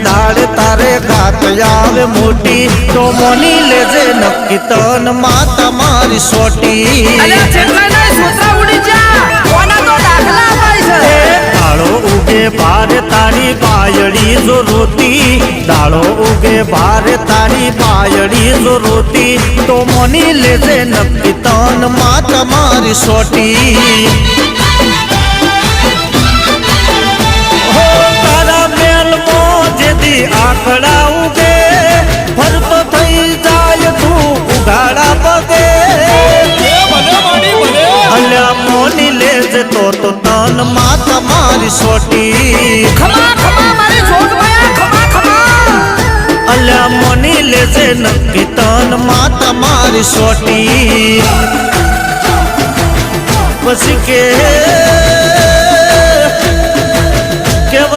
દાડ તારે ઘાત આવે મોટી તો મોની લેજે નક્કી તન માં તમારી સોટી દાળો ઉગે ભારે તારી બાયડી જો રોતી દાળો ઉગે ભારે તારી બાયડી જો રોતી તો મોની લેજે નક્કી તન માં તમારી સોટી આંકડા ઉગે ફરતો થઈ જાય તું ઉઘાડા પગે અલ્યા મોની લેજે તો તન માં તમારી સોટી અલ્યા મોની લેજે નક્કી તન માં તમારી સોટી પછી કે